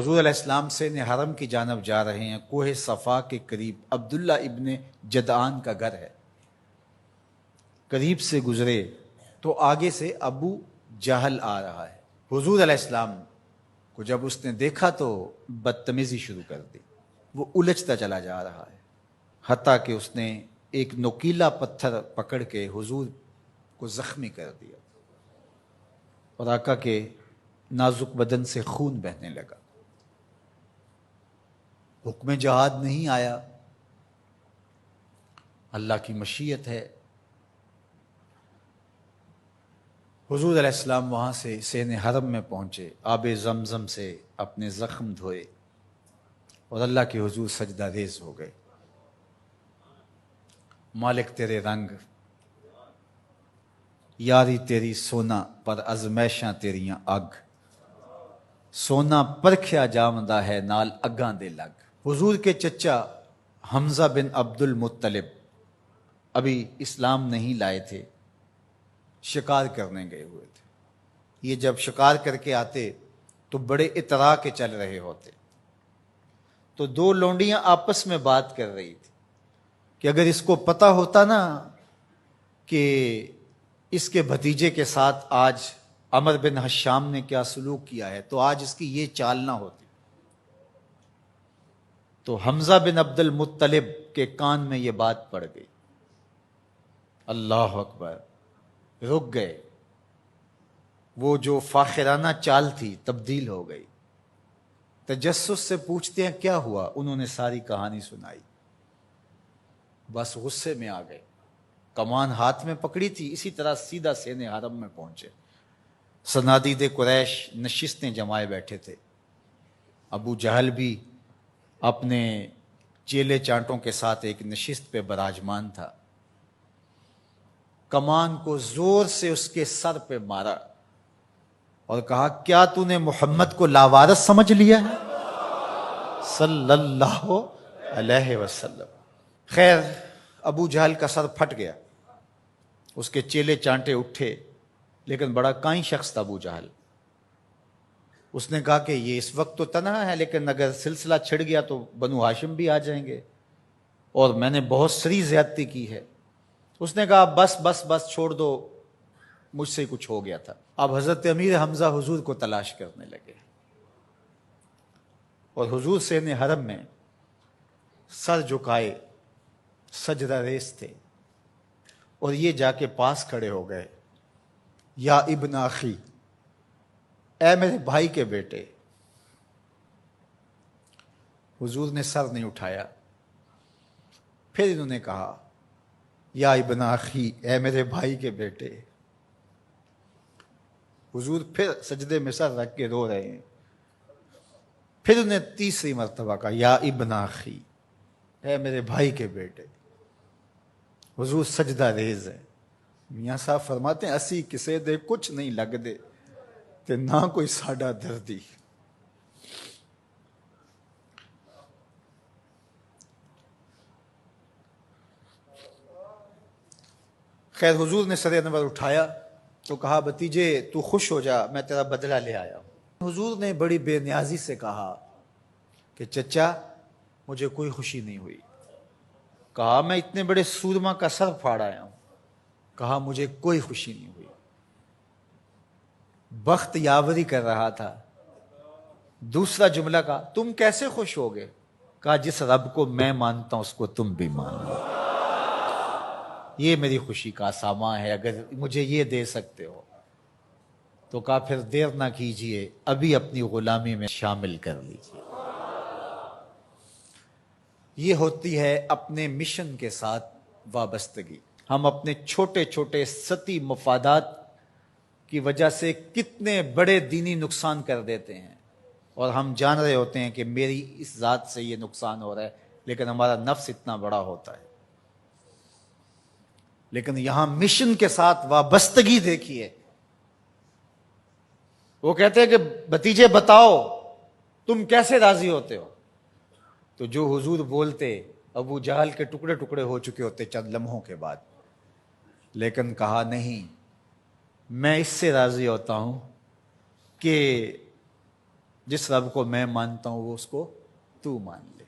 حضور علیہ السلام سے حرم کی جانب جا رہے ہیں۔ کوہ صفا کے قریب عبداللہ ابن جدعان کا گھر ہے۔ قریب سے گزرے تو آگے سے ابو جہل آ رہا ہے۔ حضور علیہ السلام کو جب اس نے دیکھا تو بدتمیزی شروع کر دی۔ وہ الجھتا چلا جا رہا ہے، حتیٰ کہ اس نے ایک نوکیلا پتھر پکڑ کے حضور کو زخمی کر دیا اور آقا کے نازک بدن سے خون بہنے لگا۔ حکم جہاد نہیں آیا، اللہ کی مشیت ہے۔ حضور علیہ السلام وہاں سے سین حرم میں پہنچے، آب زمزم سے اپنے زخم دھوئے اور اللہ کے حضور سجدہ ریز ہو گئے۔ مالک تیرے رنگ، یاری تیری سونا پر ازمیشاں تیریاں اگ، سونا پرکھیا جامدہ ہے نال اگاں دے لگ۔ حضور کے چچا حمزہ بن عبد المطلب ابھی اسلام نہیں لائے تھے، شکار کرنے گئے ہوئے تھے۔ یہ جب شکار کر کے آتے تو بڑے اترا کے چل رہے ہوتے، تو دو لونڈیاں آپس میں بات کر رہی تھی کہ اگر اس کو پتہ ہوتا نا کہ اس کے بھتیجے کے ساتھ آج عمر بن حشام نے کیا سلوک کیا ہے تو آج اس کی یہ چال نہ ہوتی۔ تو حمزہ بن عبد المطلب کے کان میں یہ بات پڑ گئی۔ اللہ اکبر، رک گئے۔ وہ جو فاخرانہ چال تھی تبدیل ہو گئی۔ تجسس سے پوچھتے ہیں کیا ہوا، انہوں نے ساری کہانی سنائی۔ بس غصے میں آ گئے، کمان ہاتھ میں پکڑی تھی، اسی طرح سیدھا سین حرم میں پہنچے۔ صنادید قریش نشستیں جمائے بیٹھے تھے، ابو جہل بھی اپنے چیلے چانٹوں کے ساتھ ایک نشست پہ براجمان تھا۔ کمان کو زور سے اس کے سر پہ مارا اور کہا کیا تو نے محمد کو لاوارث سمجھ لیا ہے صلی اللہ علیہ وسلم۔ خیر ابو جہل کا سر پھٹ گیا، اس کے چیلے چانٹے اٹھے، لیکن بڑا کائیں شخص تھا ابو جہل۔ اس نے کہا کہ یہ اس وقت تو تنہا ہے، لیکن اگر سلسلہ چھڑ گیا تو بنو ہاشم بھی آ جائیں گے، اور میں نے بہت سری زیادتی کی ہے۔ اس نے کہا بس بس بس چھوڑ دو، مجھ سے کچھ ہو گیا تھا۔ اب حضرت امیر حمزہ حضور کو تلاش کرنے لگے، اور حضور سین حرم میں سر جھکائے سجدہ ریز تھے، اور یہ جا کے پاس کھڑے ہو گئے، یا ابن اخی، اے میرے بھائی کے بیٹے۔ حضور نے سر نہیں اٹھایا۔ پھر انہوں نے کہا یا ابن اخی، اے میرے بھائی کے بیٹے۔ حضور پھر سجدے میں سر رکھ کے رو رہے ہیں۔ پھر انہیں تیسری مرتبہ کہا یا ابن اخی، اے میرے بھائی کے بیٹے۔ حضور سجدہ ریز ہے۔ میاں صاحب فرماتے ہیں اسی کسے دے کچھ نہیں لگ دے تے نہ کوئی ساڈا دردی۔ خیر حضور نے سر انور اٹھایا تو کہا بھتیجے تو خوش ہو جا، میں تیرا بدلہ لے آیا ہوں۔ حضور نے بڑی بے نیازی سے کہا کہ چچا مجھے کوئی خوشی نہیں ہوئی۔ کہا میں اتنے بڑے سورما کا سر پھاڑ آیا ہوں۔ کہا مجھے کوئی خوشی نہیں ہوئی۔ بخت یاوری کر رہا تھا۔ دوسرا جملہ کہا تم کیسے خوش ہو گئے؟ کہا جس رب کو میں مانتا ہوں اس کو تم بھی مانو، یہ میری خوشی کا سامان ہے، اگر مجھے یہ دے سکتے ہو تو کہا پھر دیر نہ کیجئے، ابھی اپنی غلامی میں شامل کر لیجئے۔ یہ ہوتی ہے اپنے مشن کے ساتھ وابستگی۔ ہم اپنے چھوٹے چھوٹے سطحی مفادات کی وجہ سے کتنے بڑے دینی نقصان کر دیتے ہیں، اور ہم جان رہے ہوتے ہیں کہ میری اس ذات سے یہ نقصان ہو رہا ہے، لیکن ہمارا نفس اتنا بڑا ہوتا ہے۔ لیکن یہاں مشن کے ساتھ وابستگی دیکھیے۔ وہ کہتے ہیں کہ بھتیجے بتاؤ تم کیسے راضی ہوتے ہو؟ تو جو حضور بولتے ابو جہل کے ٹکڑے ٹکڑے ہو چکے ہوتے چند لمحوں کے بعد، لیکن کہا نہیں، میں اس سے راضی ہوتا ہوں کہ جس رب کو میں مانتا ہوں وہ اس کو تو مان لے.